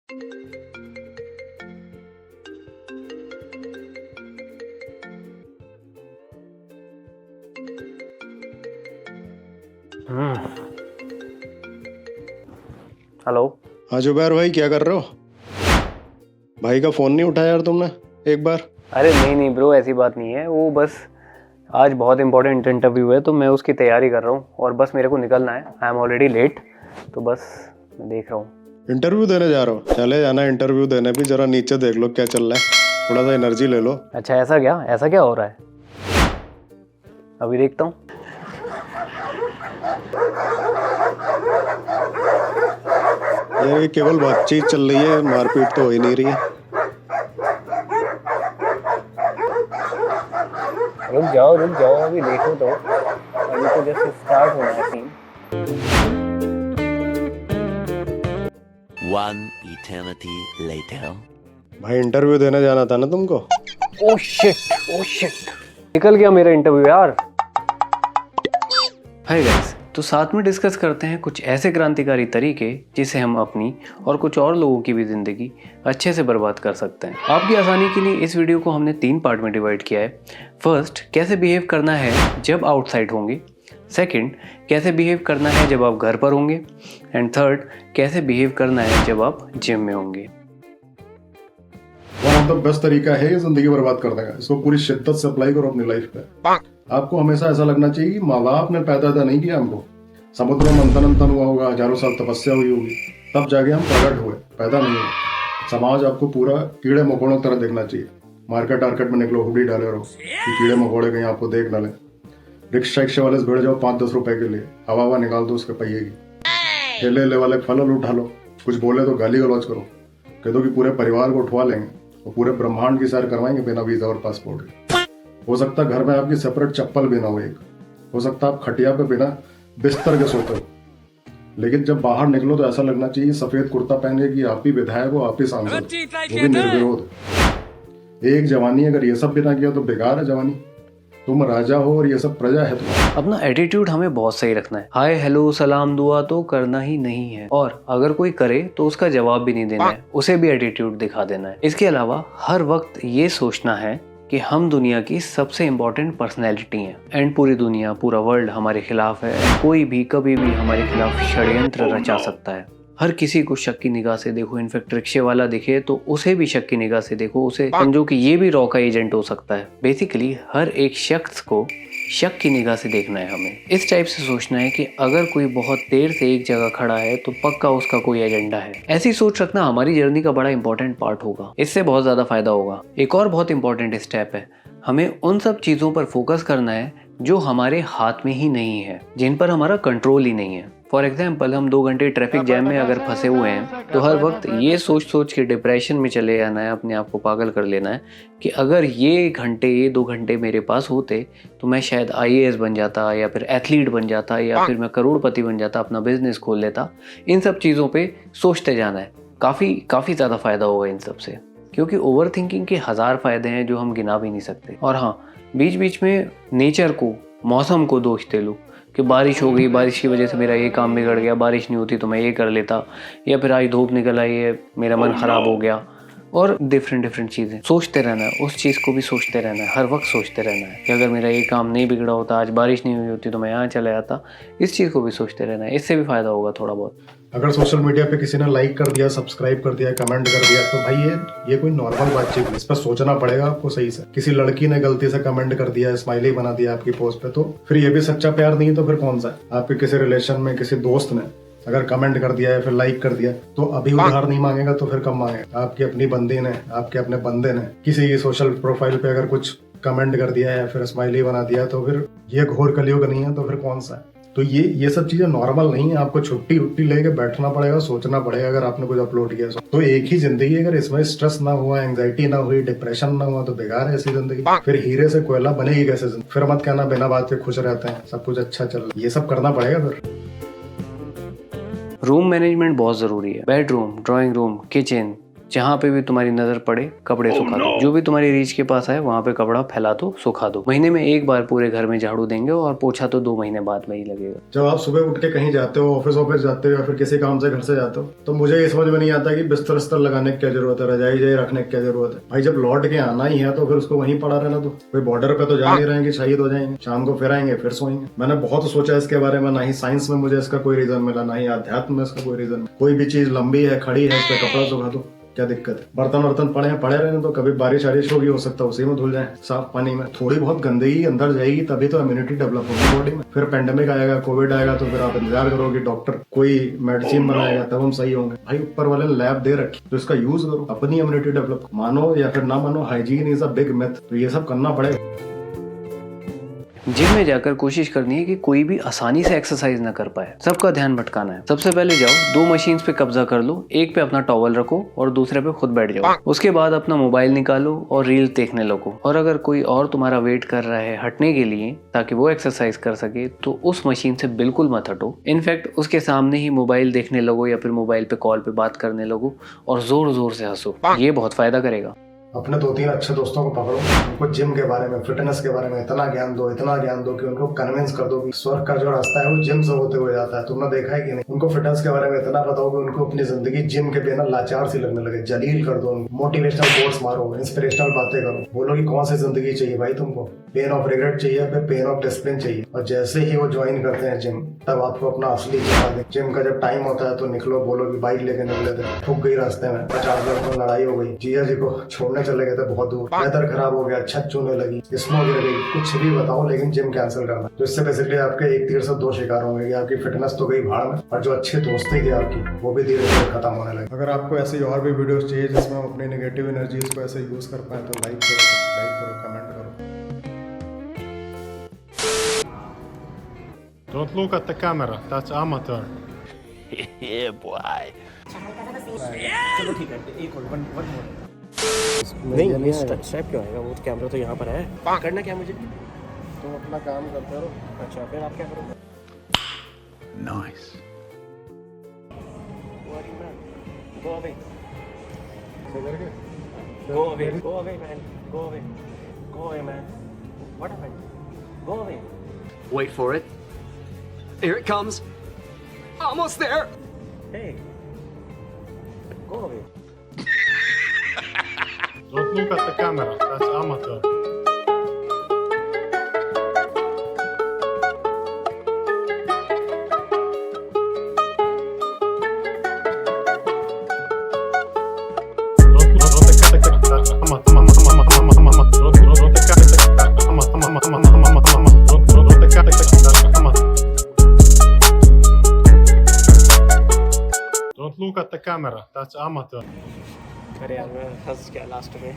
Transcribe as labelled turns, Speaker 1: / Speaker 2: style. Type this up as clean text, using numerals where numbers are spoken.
Speaker 1: Hello.
Speaker 2: हाँ जुबैर भाई, क्या कर रहे हो? भाई का फोन नहीं उठाया यार तुमने एक बार?
Speaker 1: अरे नहीं ब्रो, ऐसी बात नहीं है। वो बस आज बहुत इंपॉर्टेंट इंटरव्यू है तो मैं उसकी तैयारी कर रहा हूँ और बस मेरे को निकलना है। आई एम ऑलरेडी लेट, तो बस मैं देख रहा हूँ।
Speaker 2: इंटरव्यू देने जा रहे हो? चले जाना इंटरव्यू देने भी, जरा नीचे देख लो क्या चल रहा है, थोड़ा सा एनर्जी ले लो।
Speaker 1: अच्छा, ऐसा क्या हो रहा है? अभी देखता हूँ।
Speaker 2: यार ये केवल बातचीत चल रही है, मारपीट तो हो ही नहीं रही है।
Speaker 1: रुक जाओ, अभी देखो तो। अभी तो जस्ट स्टार्ट होना है सीन।
Speaker 3: One eternity later.
Speaker 2: भाई इंटरव्यू देने जाना था ना तुमको?
Speaker 1: ओह शिट, निकल गया मेरा इंटरव्यू यार। हाय गाइस, तो साथ में डिस्कस करते हैं कुछ ऐसे क्रांतिकारी तरीके जिससे हम अपनी और कुछ और लोगों की भी ज़िंदगी अच्छे से बर्बाद कर सकते हैं। आपकी आसानी के लिए इस वीडियो को हमने 3 पार्ट में डिवाइड किया है। फर्स्ट, कैसे बिहेव करना है जब आउटसाइड होंगे। सेकंड, कैसे बिहेव करना है जब आप घर पर होंगे। एंड थर्ड, कैसे बिहेव करना है जब आप जिम में होंगे।
Speaker 2: वन ऑफ द बेस्ट तरीका है ये जिंदगी बर्बाद करने का। इसको पूरी शिद्दत से अप्लाई करो अपनी लाइफ पे। आपको हमेशा ऐसा लगना चाहिए कि माँ बाप ने पैदा तो नहीं किया हमको, समुद्र में मंथन हुआ होगा, हजारों साल तपस्या हुई होगी, तब जाके हम प्रकट हुए, पैदा नहीं हुए। समाज आपको पूरा कीड़े मकोड़ों तरह देखना चाहिए। मार्केट में निकलो, हुडी डाले रहो कि कीड़े मकोड़े कहीं आपको देख न ले। रिक्शा वाले से भिड़ जाओ 5-10 रुपए के लिए, हवा निकाल दो उसके पहिए की। ठेले वाले फल उठा लो, कुछ बोले तो गाली गलौज करो, कह दो कि पूरे परिवार को उठवा लेंगे और पूरे ब्रह्मांड की सैर करवाएंगे बिना वीजा और पासपोर्ट के। हो सकता है घर में आपकी सेपरेट चप्पल भी ना हो, एक हो सकता है आप खटिया पे बिना बिस्तर के सोते हो, लेकिन जब बाहर निकलो तो ऐसा लगना चाहिए सफेद कुर्ता पहने कि आप ही विधायक हो, आप ही सांसद, वो भी निर्विरोध। एक जवानी, अगर ये सब भी ना किया तो बेकार है जवानी। तुम राजा हो और ये सब प्रजा है तुम्हारी।
Speaker 1: अपना एटीट्यूड हमें बहुत सही रखना है। हाय हेलो सलाम दुआ तो करना ही नहीं है, और अगर कोई करे तो उसका जवाब भी नहीं देना है, उसे भी एटीट्यूड दिखा देना है। इसके अलावा हर वक्त ये सोचना है कि हम दुनिया की सबसे इम्पोर्टेंट पर्सनैलिटी हैं एंड पूरी दुनिया, पूरा वर्ल्ड हमारे खिलाफ है। कोई भी कभी भी हमारे खिलाफ षड्यंत्र रचा सकता है। हर किसी को शक की निगाह से देखो। इनफैक्ट रिक्शे वाला दिखे तो उसे भी शक की निगाह से देखो, उसे समझो कि ये भी रॉ का एजेंट हो सकता है। बेसिकली हर एक शख्स को शक की निगाह से देखना है हमें। इस टाइप से सोचना है कि अगर कोई बहुत देर से एक जगह खड़ा है तो पक्का उसका कोई एजेंडा है। ऐसी सोच रखना हमारी जर्नी का बड़ा इंपॉर्टेंट पार्ट होगा। इससे बहुत ज्यादा फायदा होगा। एक और बहुत इंपॉर्टेंट स्टेप है, हमें उन सब चीजों पर फोकस करना है जो हमारे हाथ में ही नहीं है, जिन पर हमारा कंट्रोल ही नहीं है। फॉर एग्जाम्पल, हम 2 घंटे ट्रैफिक जैम में अगर फंसे हुए हैं तो हर वक्त ये सोच के डिप्रेशन में चले जाना है, अपने आप को पागल कर लेना है कि अगर ये 2 घंटे मेरे पास होते तो मैं शायद IAS बन जाता, या फिर एथलीट बन जाता, या फिर मैं करोड़पति बन जाता, अपना बिजनेस खोल लेता। इन सब चीज़ों पे सोचते जाना है। काफ़ी ज़्यादा फायदा होगा इन सब से, क्योंकि ओवर थिंकिंग के 1000 फायदे हैं जो हम गिना भी नहीं सकते। और हाँ, बीच बीच में नेचर को, मौसम को दोष दे लो कि बारिश हो गई, बारिश की वजह से मेरा ये काम बिगड़ गया, बारिश नहीं होती तो मैं ये कर लेता, या फिर आज धूप निकल आई है मेरा मन खराब हो गया। और डिफरेंट चीज़ें सोचते रहना है, उस चीज़ को भी सोचते रहना है, हर वक्त सोचते रहना है कि अगर मेरा ये काम नहीं बिगड़ा होता, आज बारिश नहीं हुई होती तो मैं यहाँ चला जाता। इस चीज़ को भी सोचते रहना है, इससे भी फायदा होगा थोड़ा बहुत।
Speaker 2: अगर सोशल मीडिया पे किसी ने लाइक कर दिया, सब्सक्राइब कर दिया, कमेंट कर दिया, तो भाई ये कोई नॉर्मल बातचीत नहीं, इस पर सोचना पड़ेगा आपको सही से। किसी लड़की ने गलती से कमेंट कर दिया, स्माइली बना दिया आपकी पोस्ट पे, तो फिर ये भी सच्चा प्यार नहीं है तो फिर कौन सा है? आपके किसी रिलेशन में किसी दोस्त ने अगर कमेंट कर दिया है, फिर लाइक कर दिया, तो अभी उधार नहीं मांगेगा तो फिर कब मांगेगा? आपकी अपनी बंदी ने, आपके अपने बंदे ने किसी की सोशल प्रोफाइल पे अगर कुछ कमेंट कर दिया है, फिर स्माइली बना दिया, तो फिर ये घोर कलयुग नहीं है तो फिर कौन सा है? तो ये सब चीजें नॉर्मल नहीं है। आपको छुट्टी लेके बैठना पड़ेगा, सोचना पड़ेगा। अगर आपने कुछ अपलोड किया तो एक ही जिंदगी, अगर इसमें स्ट्रेस ना हुआ, एंजाइटी ना हुई, डिप्रेशन ना हुआ, तो बेकार है ऐसी जिंदगी। फिर हीरे से कोयला बनेगी कैसे जिंदगी? फिर मत कहना बिना बात के खुश रहते हैं, सब कुछ अच्छा चल रहा है। ये सब करना पड़ेगा। फिर
Speaker 1: रूम मैनेजमेंट बहुत ज़रूरी है। बेडरूम, ड्राइंग रूम, किचन, जहाँ पे भी तुम्हारी नजर पड़े कपड़े सुखा दो। जो भी तुम्हारी रीच के पास है वहाँ पे कपड़ा फैला दो, सुखा दो। महीने में एक बार पूरे घर में झाड़ू देंगे और पोछा तो 2 महीने बाद में ही लगेगा।
Speaker 2: जब आप सुबह उठ के कहीं जाते हो, ऑफिस जाते हो या फिर किसी काम से घर से जाते हो, तो मुझे ये समझ में नहीं आता कि बिस्तर लगाने की क्या जरूरत है, रजाई रखने की क्या जरूरत है। भाई जब लौट के आना ही है तो फिर उसको वहीं पड़ा रहना दो। कोई बॉर्डर पे तो जा नहीं रहेंगे, शहीद हो जाएंगे, शाम को फिर आएंगे, फिर सोएंगे। मैंने बहुत सोचा इसके बारे में, ना ही साइंस में मुझे इसका कोई रीजन मिला, ना ही अध्यात्म में इसका कोई रीजन। कोई भी चीज लंबी है, खड़ी है, इस पे कपड़ा सुखा दो, क्या दिक्कत है। बर्तन पड़े रहने तो कभी बारिश होगी, हो सकता है उसी में धुल जाए साफ पानी में। थोड़ी बहुत गंदगी अंदर जाएगी तभी तो इम्यूनिटी डेवलप होगी बॉडी में। फिर पेंडेमिक आएगा, कोविड आएगा तो फिर आप इंतजार करोगे डॉक्टर कोई मेडिसिन बनाएगा तब हम सही होंगे। भाई ऊपर वाले ने लैब दे रखी तो इसका यूज करो, अपनी इम्यूनिटी डेवलप। मानो या फिर ना मानो, hygiene is a big myth, तो ये सब करना पड़ेगा।
Speaker 1: जिम में जाकर कोशिश करनी है कि कोई भी आसानी से एक्सरसाइज ना कर पाए, सबका ध्यान भटकाना है। सबसे पहले जाओ 2 मशीन्स पे कब्जा कर लो, एक पे अपना टॉवल रखो और दूसरे पे खुद बैठ जाओ। उसके बाद अपना मोबाइल निकालो और रील देखने लगो। और अगर कोई और तुम्हारा वेट कर रहा है हटने के लिए ताकि वो एक्सरसाइज कर सके तो उस मशीन से बिल्कुल मत हटो। इनफैक्ट उसके सामने ही मोबाइल देखने लगो या फिर मोबाइल पे कॉल पे बात करने लगो और जोर जोर से हंसो, ये बहुत फायदा करेगा।
Speaker 2: अपने 2-3 अच्छे दोस्तों को पकड़ो, उनको जिम के बारे में, फिटनेस के बारे में इतना ज्ञान दो कि उनको कन्विंस कर दो कि स्वर्ग का जो रास्ता है वो जिम से होते हुए जाता है। तुमने देखा है कि नहीं? उनको फिटनेस के बारे में इतना बताओ कि उनको अपनी जिंदगी जिम के बिना लाचार सी लगने लगे। जलील कर दो, मोटिवेशनल कोट्स मारो, इंस्पिरेशनल बातें करो, बोलो कि कौन सी जिंदगी चाहिए भाई तुमको, पेन ऑफ रिग्रेट चाहिए या पेन ऑफ डिसिप्लिन चाहिए। और जैसे ही वो ज्वाइन करते हैं जिम, तब आपको अपना असली दिखा दे। जिम का जब टाइम होता है तो निकलो, बोलो कि बाइक लेके निकले थे, ठुक गई रास्ते में, 50 लड़कों में लड़ाई हो गई, जिया जी को छोड़ने चले गए थे बहुत दूर, वेदर खराब हो गया, छत चूने लगी, स्नो गिर गई, कुछ भी बताओ लेकिन जिम कैंसिल करना। तो इससे बेसिकली आपके एक तीर से 2 शिकार होंगे कि आपकी फिटनेस तो गई भाड़ में और जो अच्छे दोस्ती थी आपकी वो भी धीरे धीरे खत्म होने लगे। अगर आपको ऐसी और भी वीडियोस चाहिए जिसमें हम अपनी नेगेटिव एनर्जीज को ऐसे यूज कर पाए तो लाइक करो, सब्सक्राइब करो, कमेंट करो।
Speaker 4: Don't look at the camera, that's amateur.
Speaker 3: Yeah, boy.
Speaker 5: नहीं ये स्टेप क्यों आएगा? वो तो कैमरा तो यहाँ पर है। करना क्या मुझे?
Speaker 2: तुम अपना काम करते रहो।
Speaker 5: अच्छा फिर आप क्या करोगे?
Speaker 3: Nice.
Speaker 5: Go away.
Speaker 2: ऐसे करके
Speaker 5: Go away. Go away, man. Go away. Go away, man. What happened? Go away.
Speaker 6: Wait for it. Here it comes. Almost there.
Speaker 5: Hey. Go away.
Speaker 4: Don't look at the camera, that's amateur. Don't look at the camera, that's amateur.
Speaker 5: अरे यार मैं हंस गया last में।